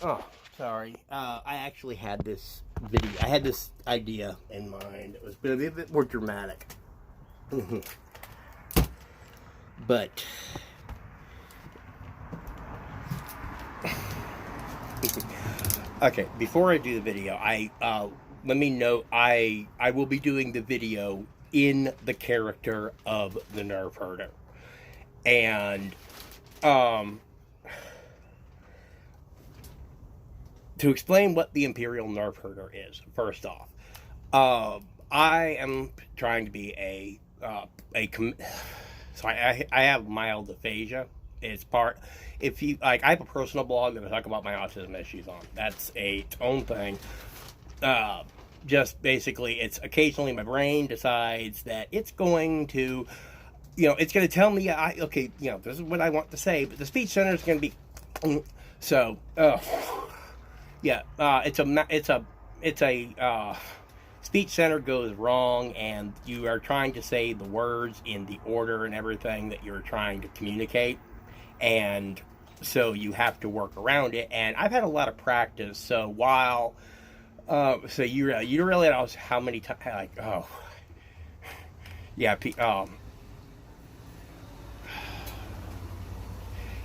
Oh, sorry. I actually had this video. I had this idea in mind. It was going to be a bit more dramatic. But okay, before I do the video, I let me note I will be doing the video in the character of the nerve herder, and um, to explain what the Imperial Nerve Herder is. First off, I am trying to be so I have mild aphasia. It's part, if you like, I have a personal blog that I talk about my autism issues on. That's its own thing. Uh, just basically, it's occasionally my brain decides that it's going to, it's going to tell me, okay, this is what I want to say, but the speech center is going to be, so, yeah, it's a speech center goes wrong, and you are trying to say the words in the order and everything that you're trying to communicate, and so you have to work around it. And I've had a lot of practice, so while so you realize how many times, like, oh yeah,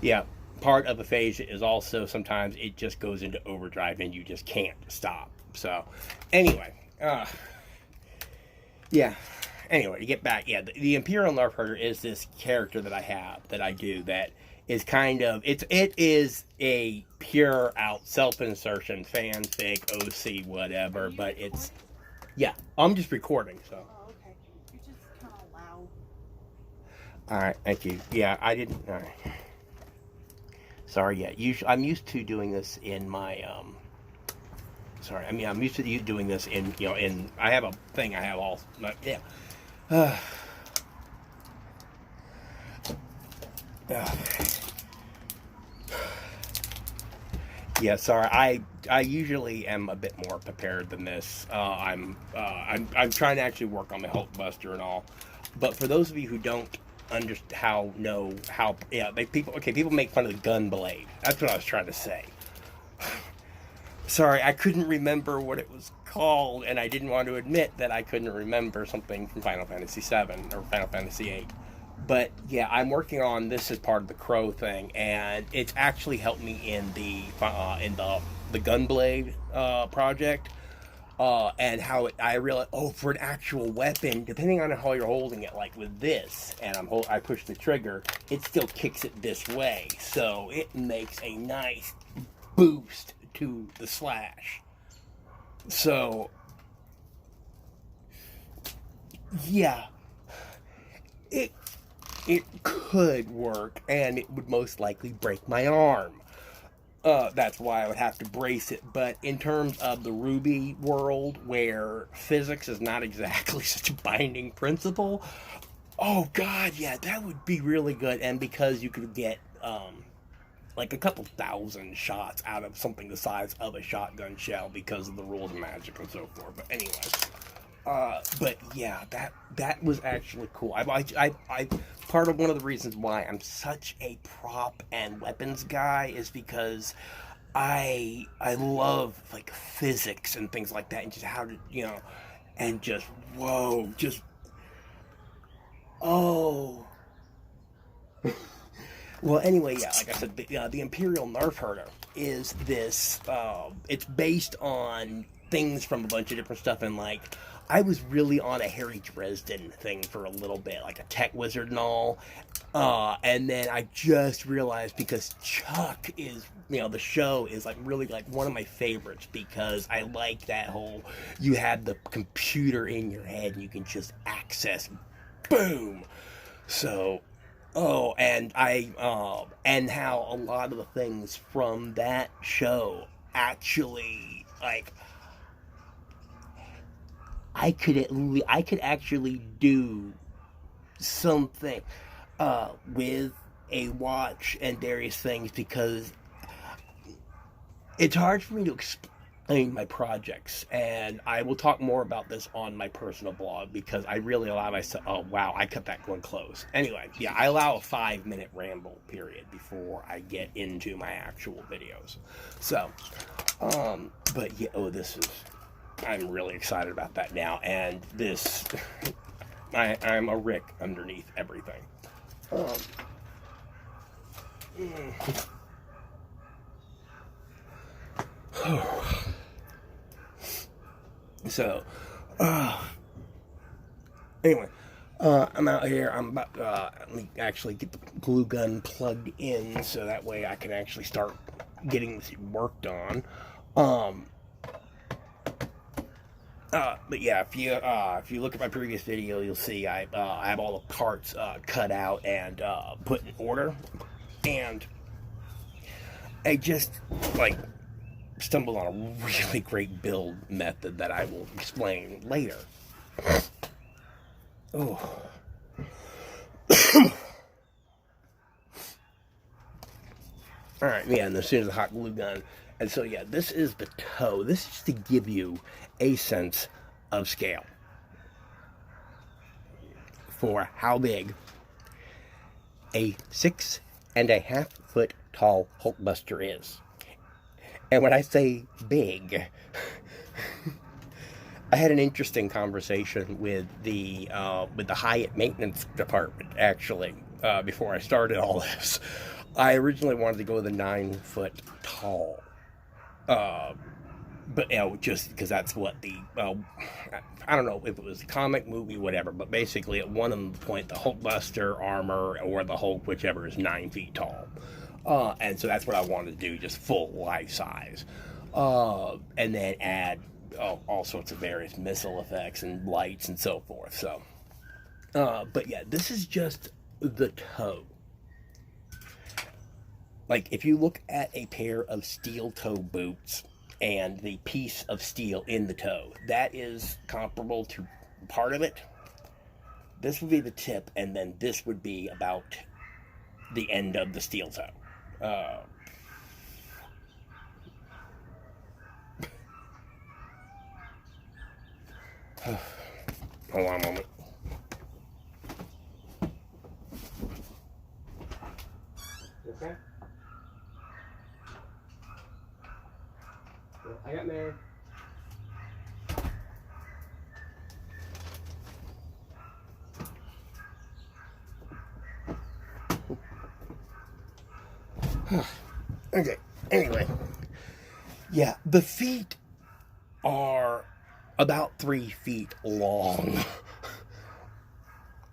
yeah, part of aphasia is also sometimes it just goes into overdrive and you just can't stop. So anyway, yeah. Anyway, to get back, yeah, the Imperial Nerf Herder is this character that I have, that I do, that is kind of, it is a pure out self-insertion, fanfic, OC, whatever, but it's, yeah, I'm just recording, so. Oh, okay. You're just kind of loud. Alright, thank you. Yeah, I didn't, alright. Sorry, yeah, I'm used to doing this in my, I'm used to you doing this in, I have a thing I have all, yeah. Yeah, sorry. I usually am a bit more prepared than this. I'm trying to actually work on my Hulkbuster and all. But for those of you who don't understand people make fun of the gun blade. That's what I was trying to say. Sorry, I couldn't remember what it was called, and I didn't want to admit that I couldn't remember something from Final Fantasy VII or Final Fantasy VIII. But yeah, I'm working on this as part of the Crow thing, and it's actually helped me in the Gunblade project, and how I realized, for an actual weapon, depending on how you're holding it, like with this, and I push the trigger, it still kicks it this way, so it makes a nice boost to the slash. So yeah, it could work, and it would most likely break my arm. That's why I would have to brace it. But in terms of the Ruby world, where physics is not exactly such a binding principle, oh god, yeah, that would be really good. And because you could get like a couple thousand shots out of something the size of a shotgun shell because of the rules of magic and so forth. But anyway, but yeah, that was actually cool. I part of one of the reasons why I'm such a prop and weapons guy is because I love like physics and things like that, and just how to and just whoa, just oh. Well, anyway, yeah, like I said, the Imperial Nerf Herder is this. It's based on things from a bunch of different stuff, and like I was really on a Harry Dresden thing for a little bit, like a tech wizard and all. And then I just realized, because Chuck is, the show is like really like one of my favorites, because I like that whole, you have the computer in your head and you can just access, boom. So, and and how a lot of the things from that show actually, like, I could actually do something with a watch and various things, because it's hard for me to my projects, and I will talk more about this on my personal blog because I really allow myself. Oh wow, I cut that one close. Anyway, yeah, I allow a 5-minute ramble period before I get into my actual videos. So, but yeah, I'm really excited about that now, and this, I'm a Rick underneath everything. So, anyway, I'm out here. I'm about let me actually get the glue gun plugged in so that way I can actually start getting this worked on. But yeah, if you look at my previous video, you'll see I have all the parts cut out and put in order, and I just like stumbled on a really great build method that I will explain later. Oh. Alright, yeah, and as soon as the hot glue gun. And so, yeah, this is the toe. This is to give you a sense of scale for how big a 6.5-foot tall Hulkbuster is. And when I say big, I had an interesting conversation with the Hyatt maintenance department, actually, before I started all this. I originally wanted to go with a 9-foot tall, but just because that's what I don't know if it was a comic movie, whatever, but basically at one point the Hulkbuster armor or the Hulk, whichever, is 9 feet tall. And so that's what I wanted to do, just full life size. And then add all sorts of various missile effects and lights and so forth. So, but yeah, this is just the toe. Like, if you look at a pair of steel toe boots and the piece of steel in the toe, that is comparable to part of it. This would be the tip, and then this would be about the end of the steel toe. Hold on a moment. Okay. Well, I got married. Okay, anyway. Yeah, the feet are about 3 feet long.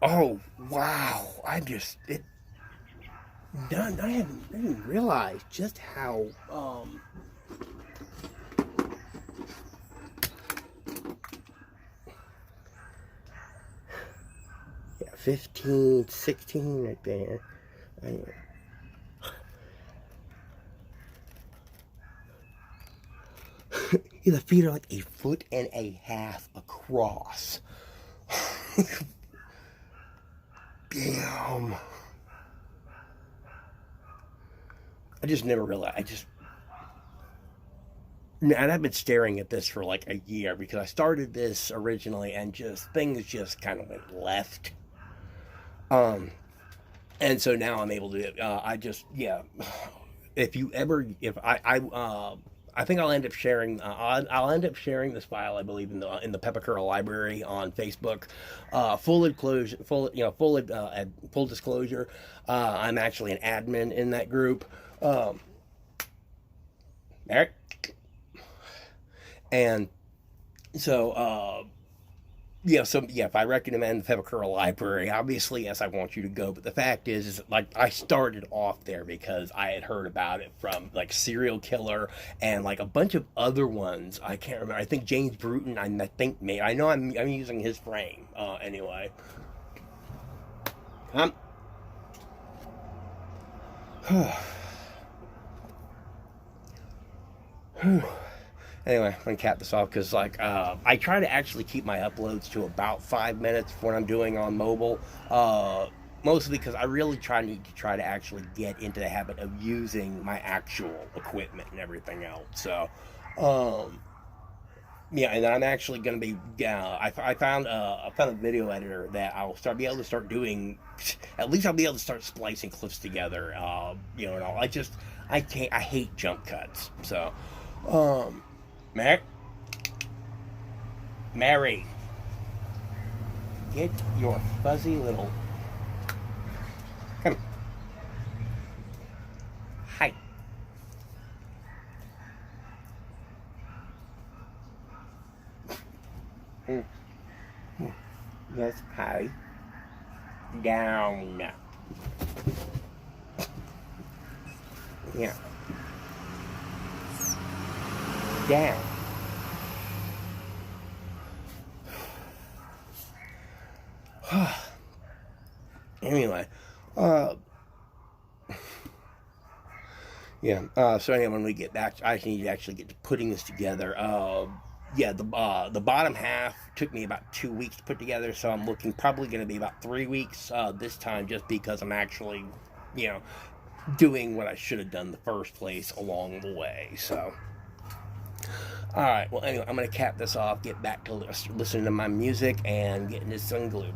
Oh, wow. I didn't realize just how, yeah, 15, 16 right there. Anyway. The feet are like 1.5 feet across. Damn. I just never realized. And I've been staring at this for like a year because I started this originally and things just kind of went left. And so now I'm able to, I think I'll end up sharing. I'll end up sharing this file, I believe, in the Pepper Curl library on Facebook. Full disclosure. I'm actually an admin in that group. Eric, and so if I recommend the Pepper Curl library, obviously yes, I want you to go. But the fact is like I started off there because I had heard about it from like Serial Killer and like a bunch of other ones. I can't remember. I think James Bruton. I know I'm using his frame anyway. Anyway, I'm gonna cap this off because, like, I try to actually keep my uploads to about 5 minutes when I'm doing on mobile. Mostly because I really need to actually get into the habit of using my actual equipment and everything else. So, Yeah, and I'm actually going to be. I found a video editor that I'll be able to start doing. At least I'll be able to start splicing clips together. And all. I can't. I hate jump cuts. So, um, Mac, Mary, get your fuzzy little. Come. Hi. Mm. Yes, hi. Down. Yeah. Down. Anyway, uh, yeah. So anyway, when we get back, I need to actually get to putting this together. Yeah, the bottom half took me about 2 weeks to put together, so I'm looking probably going to be about 3 weeks this time, just because I'm actually, you know, doing what I should have done the first place along the way. So, all right. Well, anyway, I'm going to cap this off, get back to listening to my music, and getting this unglued.